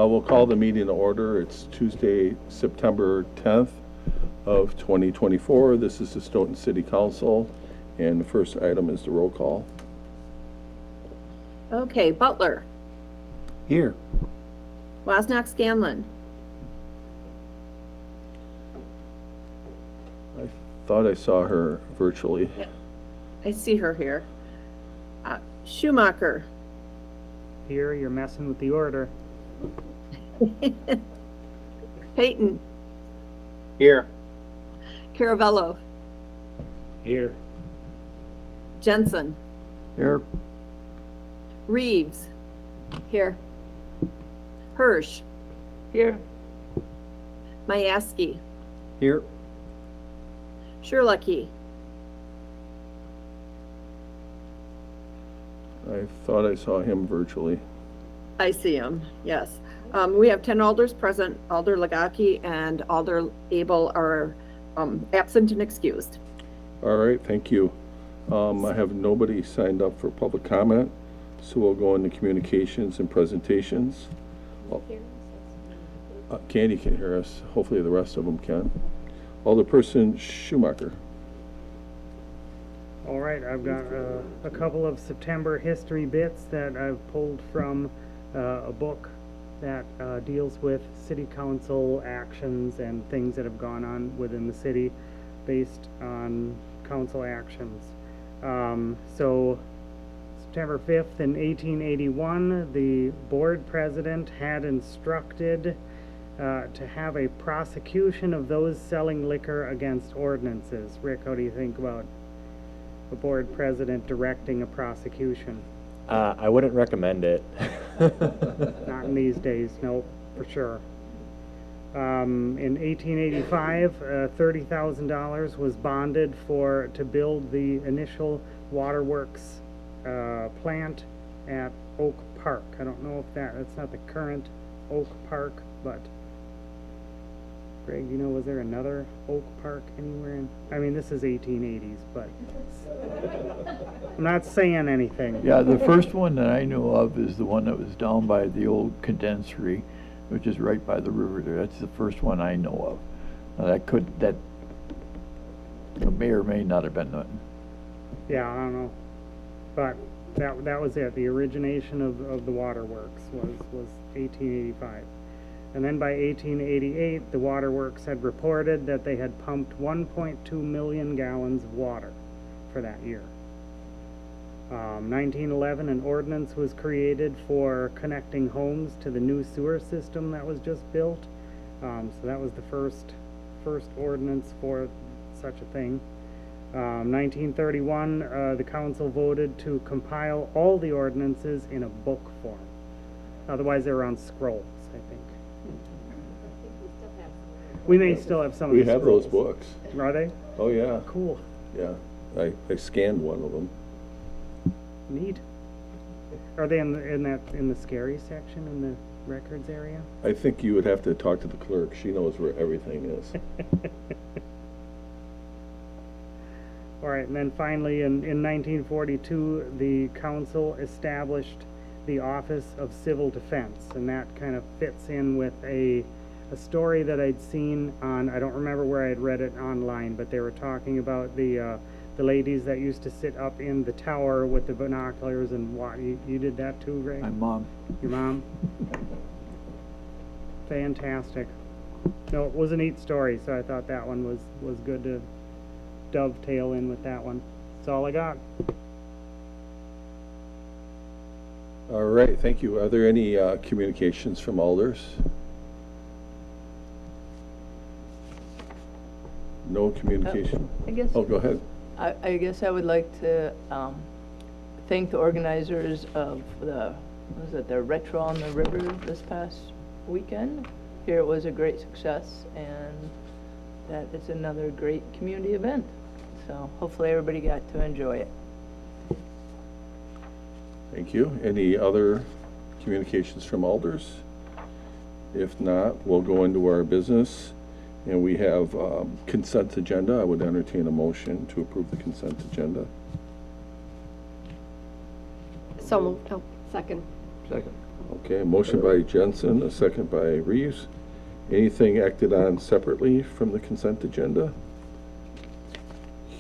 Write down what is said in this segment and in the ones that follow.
We'll call the meeting to order. It's Tuesday, September 10th of 2024. This is the Stoughton City Council, and the first item is the roll call. Okay, Butler, Here. Wozniak Scanlon, I thought I saw her virtually. I see her here. Schumacher, Here, you're messing with the order. Peyton, Here. Caravello, Here. Jensen, Here. Reeves, here. Hirsch, here. Mayaski, Here. Sherlucky, I thought I saw him virtually. I see him, yes. We have 10 alders present. Alder Legaki and Alder Abel are absent and excused. All right, thank you. I have nobody signed up for public comment, so we'll go into communications and presentations. Candy can hear us. Hopefully the rest of them can. Alderperson Schumacher. All right, I've got a couple of September history bits that I've pulled from a book that deals with city council actions and things that have gone on within the city based on council actions. So September 5th in 1881, the board president had instructed to have a prosecution of those selling liquor against ordinances. Rick, how do you think about the board president directing a prosecution? I wouldn't recommend it. Not in these days, no, for sure. In 1885, $30,000 was bonded to build the initial waterworks plant at Oak Park. I don't know if that's not the current Oak Park, but Greg, was there another Oak Park anywhere in, I mean, this is 1880s, but I'm not saying anything. Yeah, the first one that I know of is the one that was down by the old condensery, which is right by the river there. That's the first one I know of. That may or may not have been nothing. Yeah, I don't know, but that was it. The origination of the waterworks was 1885. And then by 1888, the waterworks had reported that they had pumped 1.2 million gallons of water for that year. 1911, an ordinance was created for connecting homes to the new sewer system that was just built. So that was the first ordinance for such a thing. 1931, the council voted to compile all the ordinances in a book form. Otherwise, they were on scrolls, I think. We may still have some of We the have scrolls. those books. Are they? Oh, yeah, Cool. yeah. I scanned one of them. Neat. Are they in the scary section in the records area? I think you would have to talk to the clerk. She knows where everything is. All right, and then finally, in 1942, the council established the Office of Civil Defense, and that kind of fits in with a story that I'd seen on, I don't remember where I'd read it online, but they were talking about the ladies that used to sit up in the tower with the binoculars and watch. You did that too, Greg? My mom. Your mom? Fantastic. No, it was a neat story, so I thought that one was good to dovetail in with that one. That's all I got. All right, thank you. Are there any communications from alders? No communication? I guess, Oh, go ahead. I guess I would like to thank the organizers of the Retro on the River this past weekend. Here it was a great success, and that it's another great community event. So hopefully everybody got to enjoy it. Thank you. Any other communications from alders? If not, we'll go into our business. And we have consent agenda. I would entertain a motion to approve the consent agenda. So moved. Oh, second. Second. Okay, motion by Jensen, a second by Reeves. Anything acted on separately from the consent agenda?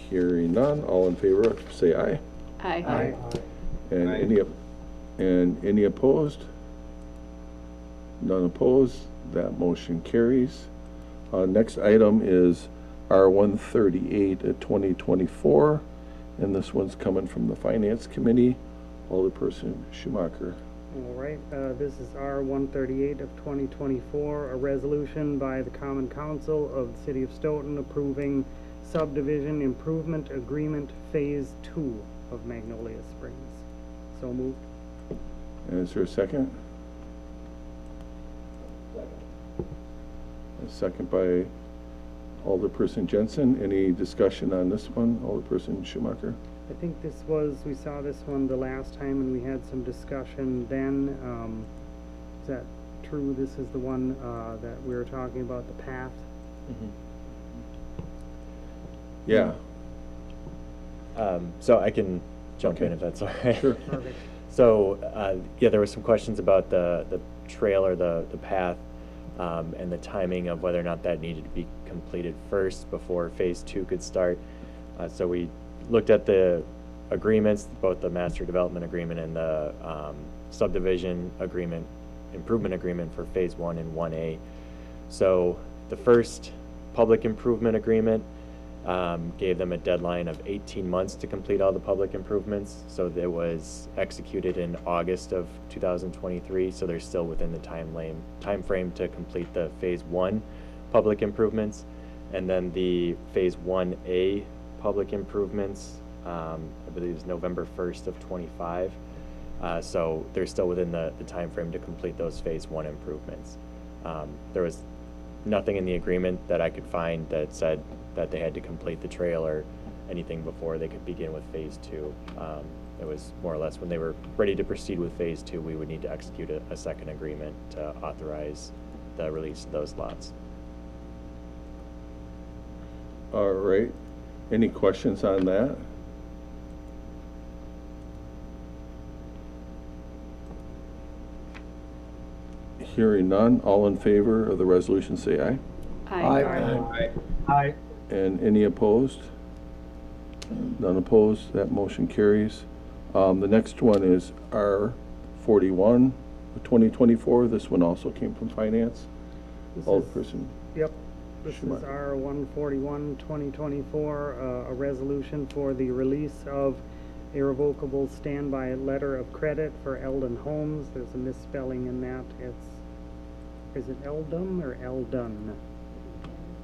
Hearing none, all in favor, say aye. Aye. And any opposed? None opposed, that motion carries. Next item is R-138 at 2024, and this one's coming from the Finance Committee. Alderperson Schumacher. All right, this is R-138 of 2024, a resolution by the Common Council of the City of Stoughton approving subdivision improvement agreement Phase 2 of Magnolia Springs. So moved. And is there a second? A second by Alderperson Jensen. Any discussion on this one, Alderperson Schumacher? I think we saw this one the last time and we had some discussion then. Is that true? This is the one that we were talking about, the path? Yeah. So I can jump in Okay. if that's all right. Sure. Perfect. So, yeah, there were some questions about the trail or the path, and the timing of whether or not that needed to be completed first before Phase 2 could start. So we looked at the agreements, both the master development agreement and the subdivision agreement, improvement agreement for Phase 1 and 1A. So the first public improvement agreement gave them a deadline of 18 months to complete all the public improvements. So it was executed in August of 2023. So they're still within the time frame to complete the Phase 1 public improvements. And then the Phase 1A public improvements, I believe is November 1st of 25. So they're still within the time frame to complete those Phase 1 improvements. There was nothing in the agreement that I could find that said that they had to complete the trail or anything before they could begin with Phase 2. It was more or less when they were ready to proceed with Phase 2, we would need to execute a second agreement to authorize the release of those lots. All right. Any questions on that? Hearing none, all in favor of the resolution say aye. Aye. And any opposed? None opposed, that motion carries. The next one is R-41, 2024. This one also came from Finance. This is- Alderperson. Yep, this is Schumacher. R-141, 2024, a resolution for the release of irrevocable standby letter of credit for Eldon Homes. There's a misspelling in that. Is it Eldon or Eldon?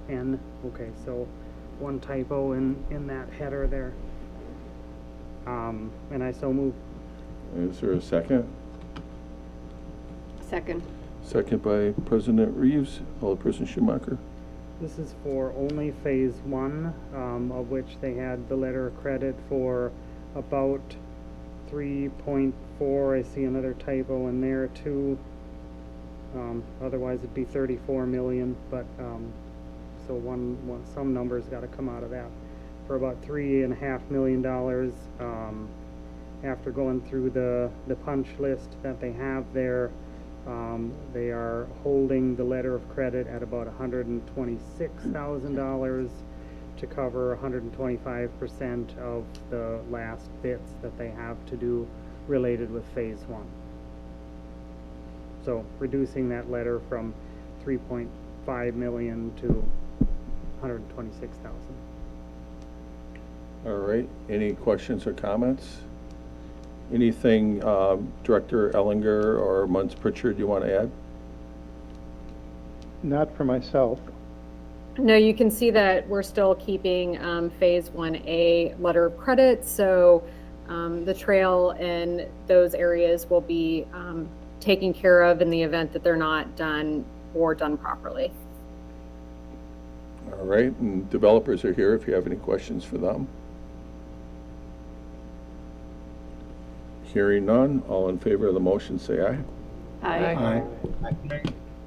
N, okay, so one typo in that header there. And I so move. Is there a second? Second. Second by President Reeves. Alderperson Schumacher. This is for only Phase 1, of which they had the letter of credit for about 3.4. I see another typo in there too. Otherwise it'd be 34 million, but so some numbers got to come out of that. For about $3.5 million, after going through the punch list that they have there, they are holding the letter of credit at about $126,000 to cover 125% of the last bits that they have to do related with Phase 1. So reducing that letter from 3.5 million to 126,000. All right, any questions or comments? Anything, Director Ellinger or Munz Pritchard, you want to add? Not for myself. No, you can see that we're still keeping Phase 1A letter of credit, so the trail in those areas will be taken care of in the event that they're not done or done properly. All right, and developers are here if you have any questions for them. Hearing none, all in favor of the motion say aye. Aye.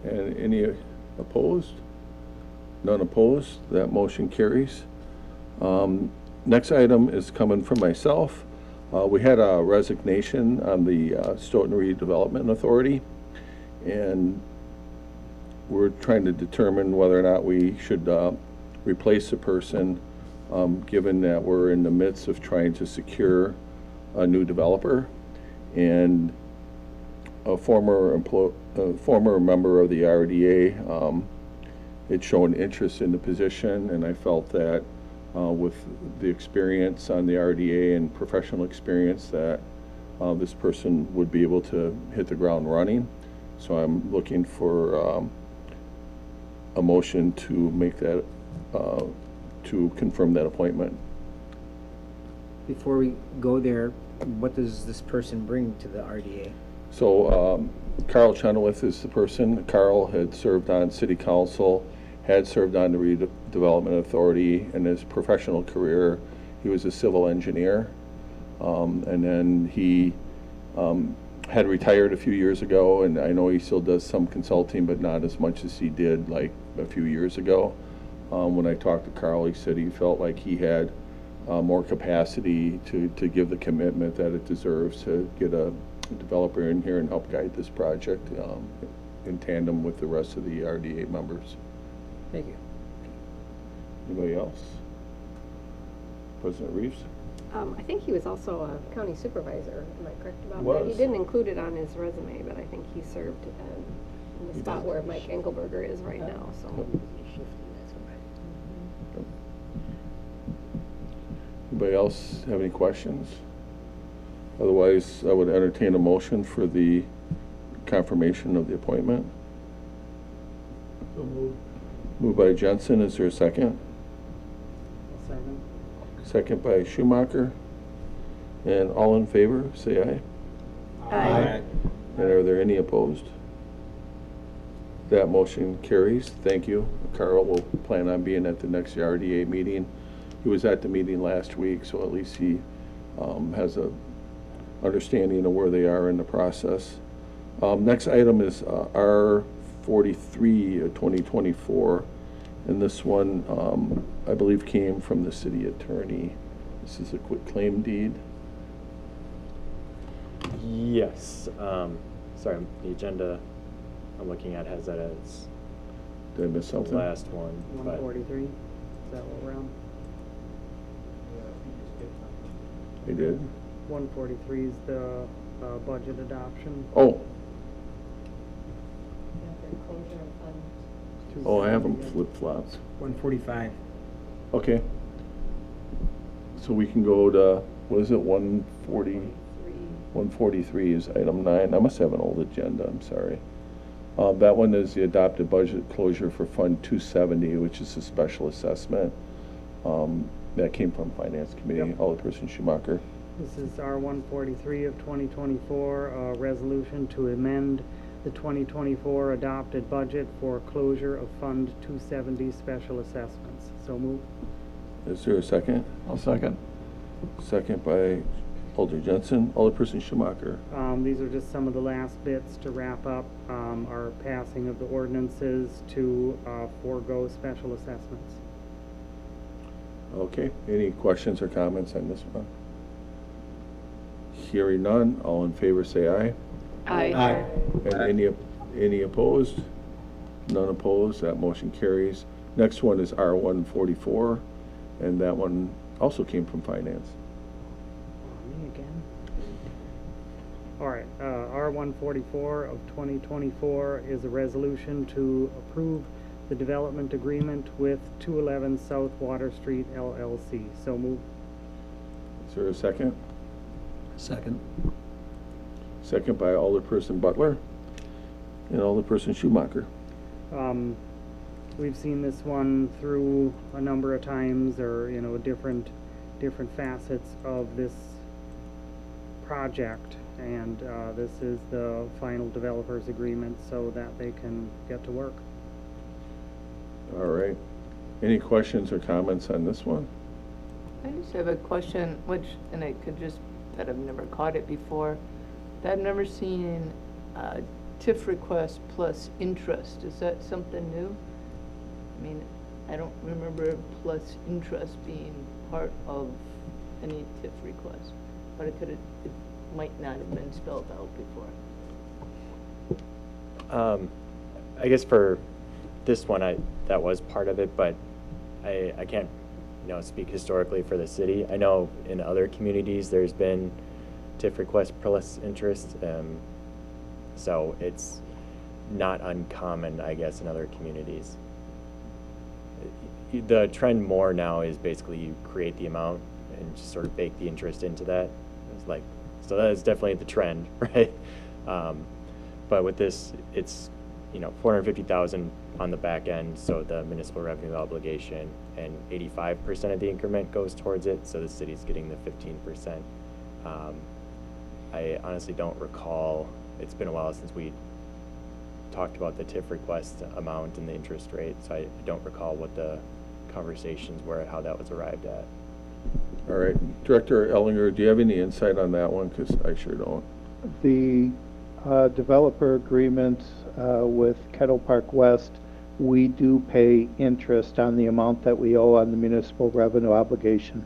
And any opposed? None opposed, that motion carries. Next item is coming from myself. We had a resignation on the Stoughton Redevelopment Authority, and we're trying to determine whether or not we should replace the person, given that we're in the midst of trying to secure a new developer. And a former member of the RDA had shown interest in the position, and I felt that with the experience on the RDA and professional experience that this person would be able to hit the ground running. So I'm looking for a motion to make that, to confirm that appointment. Before we go there, what does this person bring to the RDA? So Carl Chenoweth is the person. Carl had served on City Council, had served on the Redevelopment Authority. In his professional career, he was a civil engineer. And then he had retired a few years ago, and I know he still does some consulting, but not as much as he did like a few years ago. When I talked to Carl, he said he felt like he had more capacity to give the commitment that it deserves to get a developer in here and help guide this project in tandem with the rest of the RDA members. Thank you. Anybody else? President Reeves? I think he was also a county supervisor, am I correct about Was. that? He didn't include it on his resume, but I think he served in the spot where Mike Engelberger is right now, so. Anybody else have any questions? Otherwise, I would entertain a motion for the confirmation of the appointment. So moved. Moved by Jensen, is there a second? Second. Second by Schumacher. And all in favor, say aye. Aye. And are there any opposed? That motion carries. Thank you. Carl will plan on being at the next RDA meeting. He was at the meeting last week, so at least he has a understanding of where they are in the process. Next item is R43 of 2024, and this one I believe came from the city attorney. This is a quitclaim deed. Yes, sorry, the agenda I'm looking at has that as Did I miss the something? last one, but 143, is that what we're on? I did? 143 is the budget adoption. Oh, I have them flip-flopped. 145. Okay. So we can go to, what is it, 140? 143 is item 9. I must have an old agenda, I'm sorry. That one is the adopted budget closure for Fund 270, which is a special assessment. That came from Finance Committee, Yep. Alderperson Schumacher. This is our 143 of 2024, a resolution to amend the 2024 adopted budget for closure of Fund 270 special assessments. So move. Is there a second? I'll second. Second by Alder Jensen, Alderperson Schumacher. These are just some of the last bits to wrap up our passing of the ordinances to forego special assessments. Okay, any questions or comments on this one? Hearing none, all in favor say aye. Aye. And any opposed? None opposed, that motion carries. Next one is R144, and that one also came from Finance. Me again. All right, R144 of 2024 is a resolution to approve the development agreement with 211 South Water Street LLC. So move. Is there a second? Second. Second by Alderperson Butler and Alderperson Schumacher. We've seen this one through a number of times, or, you know, different facets of this project. And this is the final developers agreement so that they can get to work. All right. Any questions or comments on this one? I just have a question, which, and I could just, that I've never caught it before, that I've never seen TIF request plus interest. Is that something new? I mean, I don't remember plus interest being part of any TIF request. but it might not have been spelled out before. I guess for this one, that was part of it, but I can't, speak historically for the city. I know in other communities, there's been TIF requests per less interest, so it's not uncommon, I guess, in other communities. The trend more now is basically you create the amount and just sort of bake the interest into that. It's like, so that is definitely the trend, right? But with this, it's, 450,000 on the back end, so the municipal revenue obligation, and 85% of the increment goes towards it, so the city's getting the 15%. I honestly don't recall, it's been a while since we talked about the TIF request amount and the interest rate, so I don't recall what the conversations were, how that was arrived at. All right, Director Ellinger, do you have any insight on that one? Because I sure don't. The developer agreement with Kettle Park West, we do pay interest on the amount that we owe on the municipal revenue obligation.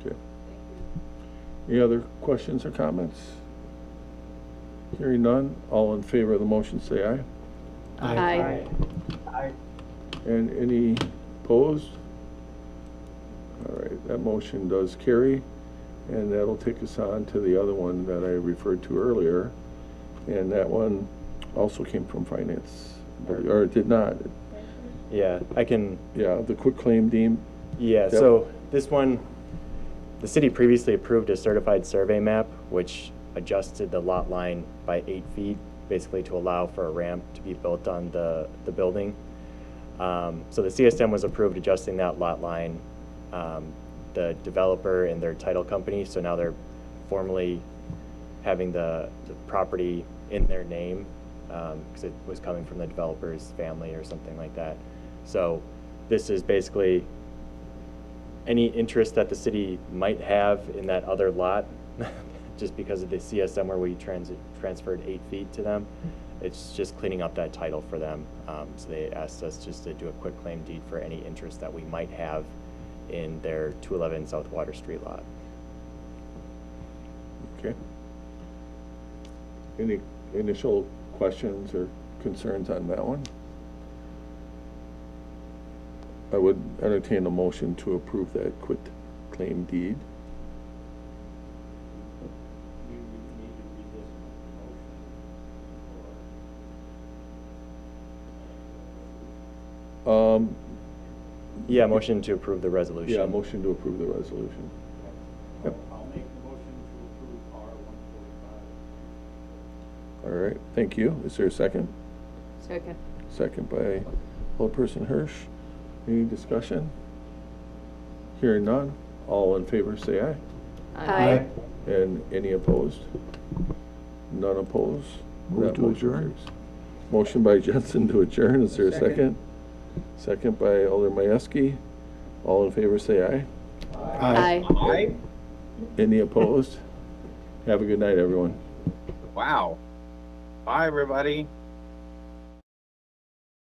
Okay. Any other questions or comments? Hearing none, all in favor of the motion say aye. Aye. And any opposed? All right, that motion does carry, and that'll take us on to the other one that I referred to earlier. And that one also came from finance, or it did not. Yeah, Yeah, the quitclaim deed. Yeah, Yep. so this one, the city previously approved a certified survey map, which adjusted the lot line by 8 feet, basically to allow for a ramp to be built on the building. So the CSM was approved adjusting that lot line. The developer and their title company, so now they're formally having the property in their name, because it was coming from the developer's family or something like that. So this is basically any interest that the city might have in that other lot, just because of the CSM where we transferred 8 feet to them. It's just cleaning up that title for them. So they asked us just to do a quick claim deed for any interest that we might have in their 211 South Water Street lot. Okay. Any initial questions or concerns on that one? I would entertain a motion to approve that quit claim deed. Yeah, motion to approve the resolution. Yeah, motion to approve the resolution. Yep. I'll make the motion to approve R 145. All right, thank you. Is there a second? Second. Second by Alderperson Hirsch. Any discussion? Hearing none, all in favor say aye. Aye. And any opposed? None opposed? Move That to motion adjourn. carries. Motion by Jensen to adjourn. Is there a second? Second by Alder Majewski. All in favor say aye. Aye. Any opposed? Have a good night, everyone. Wow. Bye, everybody.